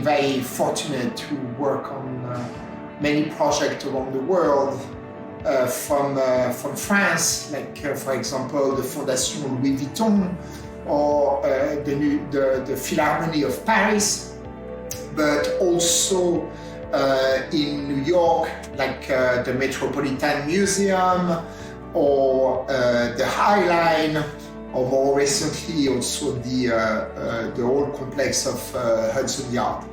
very fortunate to work on many projects around the world, from France, like for example the Fondation Louis Vuitton or the Philharmonie of Paris, but also in New York, like the Metropolitan Museum or the High Line, or more recently also the whole complex of Hudson Yard.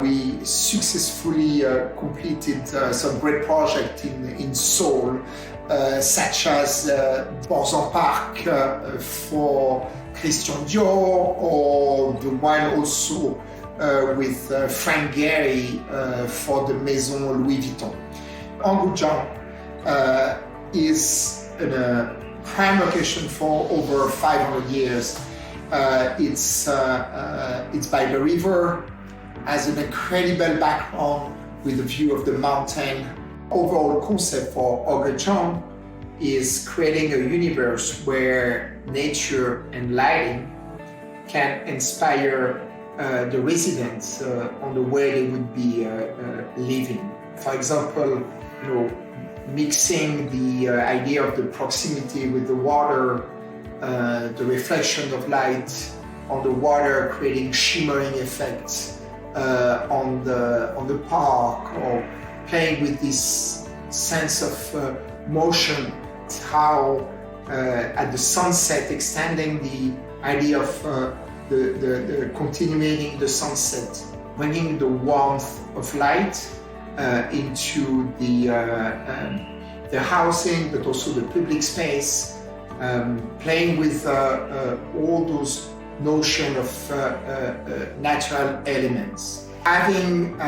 We successfully completed some great projects in Seoul, such as Borzan Park for Christian Dior, or the one also with Frank Gehry for the Maison Louis Vuitton. 압구정 is a prime location for over 500 years. It's by the river, has an incredible background with a view of the mountain. Overall concept for 압구정 is creating a universe where nature and lighting can inspire the residents on the way they would be living. For example, mixing the idea of the proximity with the water, the reflection of light on the water, creating shimmering effects on the park, or playing with this sense of motion, how at the sunset, extending the idea of the continuing the sunset, bringing the warmth of light into the housing, but also the public space, playing with all those notion of natural elements. Having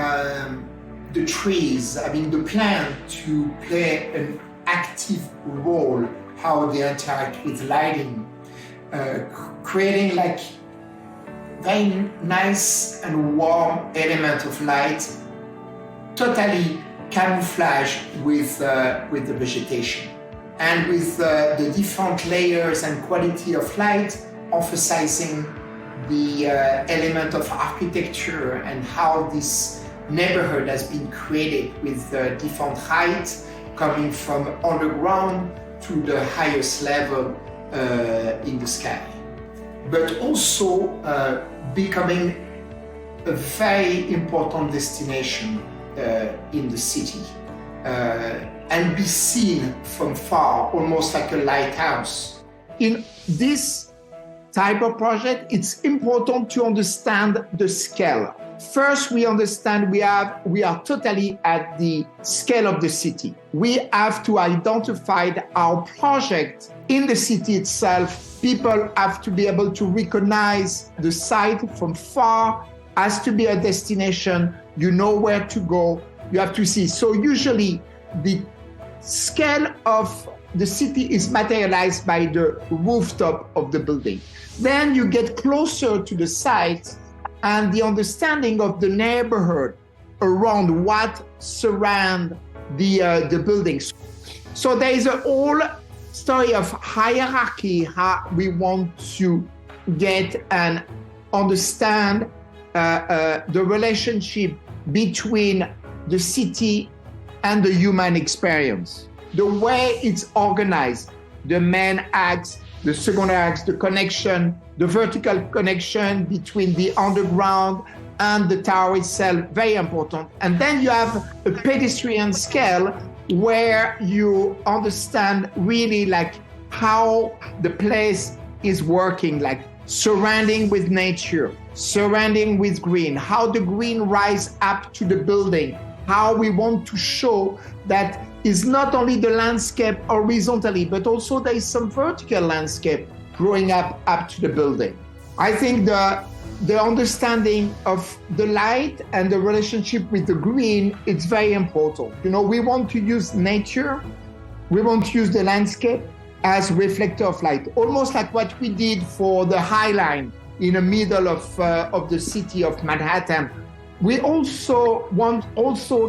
the trees, having the plant to play an active role, how they interact with lighting, creating like very nice and warm element of light, totally camouflage with the vegetation, and with the different layers and quality of light, emphasizing the element of architecture and how this neighborhood has been created with different heights coming from underground to the highest level in the sky. But also becoming a very important destination in the city, and be seen from far, almost like a lighthouse. In this type of project, it's important to understand the scale. First, we understand we are totally at the scale of the city. We have to identify our project in the city itself. People have to be able to recognize the site from far. Has to be a destination. You know where to go. You have to see. So usually the scale of the city is materialized by the rooftop of the building. Then you get closer to the site and the understanding of the neighborhood around what surround the buildings. So there is a whole story of hierarchy, how we want to get and understand the relationship between the city and the human experience. The way it's organized, the main acts, the second acts, the connection, the vertical connection between the underground and the tower itself, very important. And then you have a pedestrian scale where you understand really like how the place is working, like surrounding with nature, surrounding with green, how the green rise up to the building, how we want to show that is not only the landscape horizontally, but also there is some vertical landscape growing up to the building. I think the understanding of the light and the relationship with the green, it's very important. We want to use nature, we want to use the landscape as reflector of light, almost like what we did for the High Line in the middle of the city of Manhattan. We also want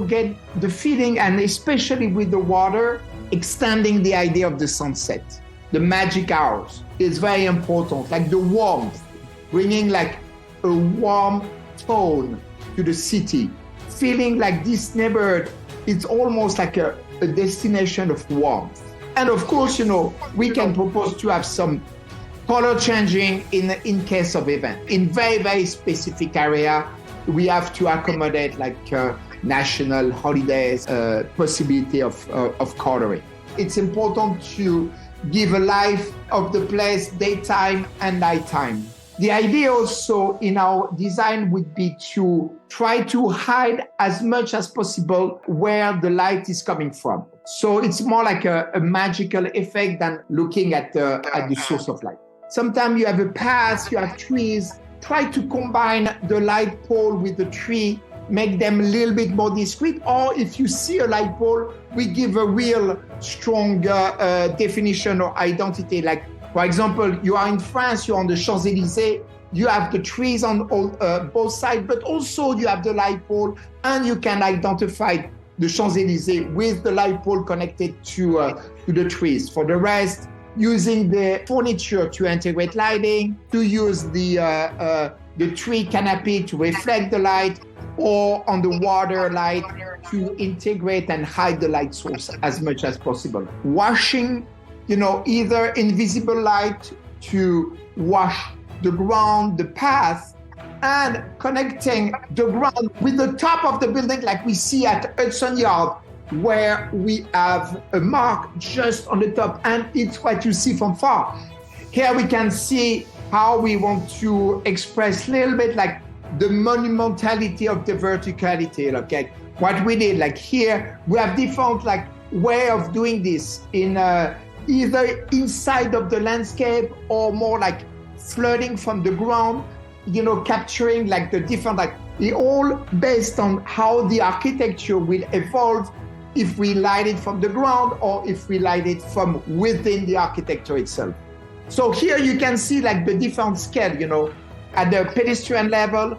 get the feeling, and especially with the water, extending the idea of the sunset. The magic hours is very important, like the warmth, bringing like a warm tone to the city, feeling like this neighborhood, it's almost like a destination of warmth. And of course, we can propose to have some color changing in case of event. In very, very specific area, we have to accommodate like national holidays, possibility of coloring. It's important to give a life of the place daytime and nighttime. The idea also in our design would be to try to hide as much as possible where the light is coming from. So it's more like a magical effect than looking at the source of light. Sometimes you have a path, you have trees. Try to combine the light pole with the tree, make them a little bit more discreet. Or if you see a light pole, we give a real strong definition or identity. Like, for example, you are in France, you're on the Champs-Élysées, you have the trees on both sides, but also you have the light pole, and you can identify the Champs-Élysées with the light pole connected to the trees. For the rest, using the furniture to integrate lighting, to use the tree canopy to reflect the light, or on the water light to integrate and hide the light source as much as possible. Washing, either invisible light to wash the ground, the path, and connecting the ground with the top of the building like we see at Hudson Yard, where we have a mark just on the top, and it's what you see from far. Here we can see how we want to express a little bit like the monumentality of the verticality. Okay, what we did, like here, we have different like way of doing this in either inside of the landscape or more like flooding from the ground, capturing like the different, like it all based on how the architecture will evolve if we light it from the ground or if we light it from within the architecture itself. So here you can see like the different scale, at the pedestrian level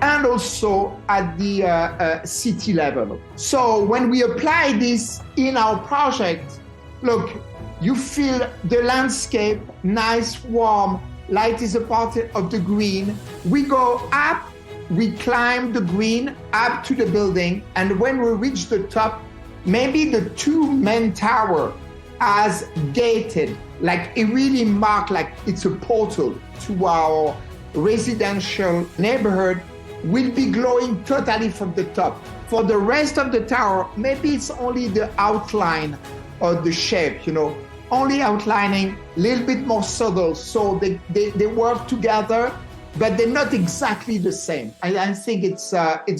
and also at the city level. So when we apply this in our project, look, you feel the landscape, nice, warm, light is a part of the green. We go up, we climb the green up to the building, and when we reach the top, maybe the two main tower as gated, like it really marked like it's a portal to our residential neighborhood, will be glowing totally from the top. For the rest of the tower, maybe it's only the outline or the shape, only outlining, a little bit more subtle, so they work together, but they're not exactly the same. I think it's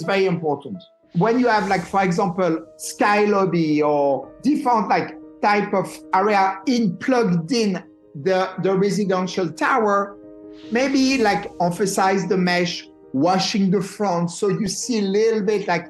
very important. When you have like, for example, sky lobby or different like type of area plugged in the residential tower, maybe like emphasize the mesh, washing the front, so you see a little bit like,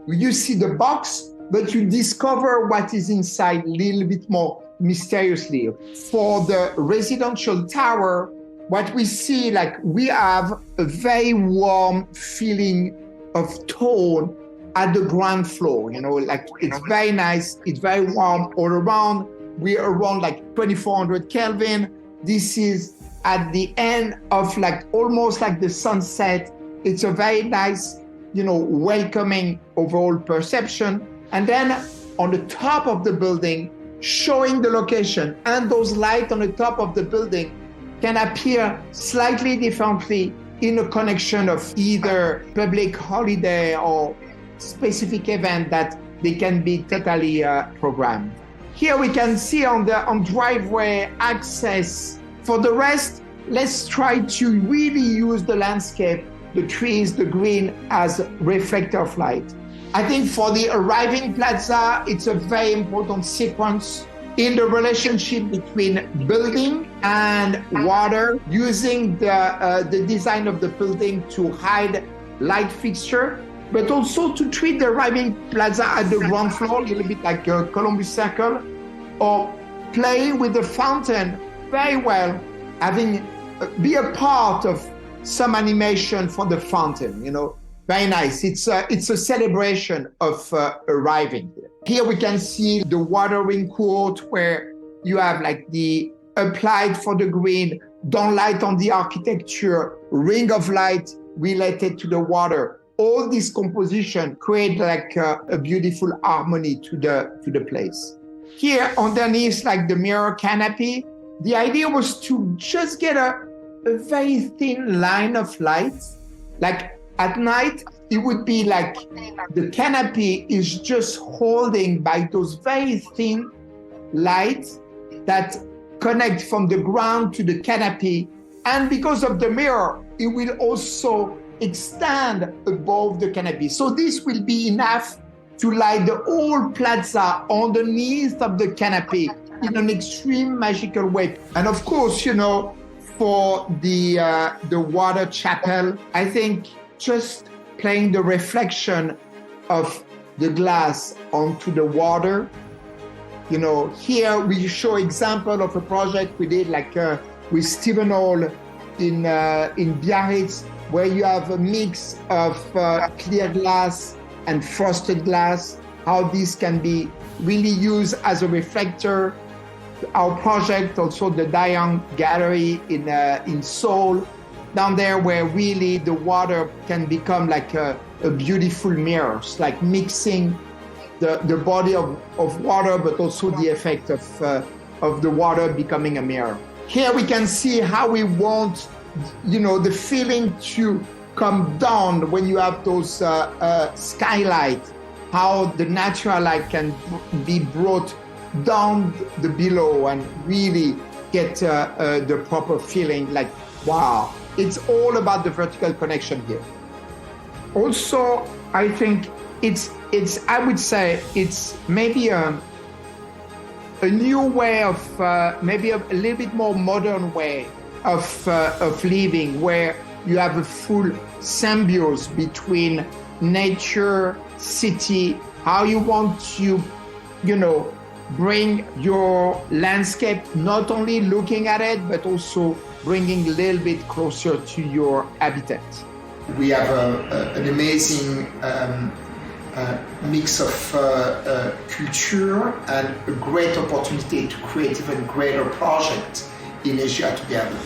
you see the box, but you discover what is inside a little bit more mysteriously. For the residential tower, what we see, like we have a very warm feeling of tone at the ground floor, like it's very nice, it's very warm all around. We're around like 2400 Kelvin. This is at the end of like almost like the sunset. It's a very nice, welcoming overall perception. And then on the top of the building, showing the location, and those lights on the top of the building can appear slightly differently in a connection of either public holiday or specific event that they can be totally programmed. Here we can see on driveway access. For the rest, let's try to really use the landscape, the trees, the green as reflector of light. I think for the arriving plaza, it's a very important sequence in the relationship between building and water, using the design of the building to hide light fixture, but also to treat the arriving plaza at the ground floor, a little bit like a Columbus Circle, or playing with the fountain very well, having be a part of some animation for the fountain, very nice. It's a celebration of arriving. Here we can see the watering court where you have like the applied for the green, down light on the architecture, ring of light related to the water. all this composition create like a beautiful harmony to the place. Here underneath, like the mirror canopy, the idea was to just get a very thin line of light. Like at night, it would be like the canopy is just holding by those very thin lights that connect from the ground to the canopy. And because of the mirror, it will also extend above the canopy. So this will be enough to light the whole plaza underneath of the canopy in an extreme magical way. And of course, you know, for the water chapel, I think just playing the reflection of the glass onto the water. You know, here we show example of a project we did like with Stephen Hall in Biarritz, where you have a mix of clear glass and frosted glass, how this can be really used as a reflector. Our project, also the Diane Gallery in Seoul, down there where really the water can become like a beautiful mirror, like mixing the body of water, but also the effect of the water becoming a mirror. Here we can see how we want, you know, the feeling to come down when you have those skylights, how the natural light can be brought down the below and really get the proper feeling like, wow. It's all about the vertical connection here. Also, I think I would say it's maybe a new way of, maybe a little bit more modern way of living, where you have a full symbiosis between nature, city, how you want to, you know, bring your landscape, not only looking at it, but also bringing a little bit closer to your habitat. We have an amazing mix of culture and a great opportunity to create even greater projects in Asia together.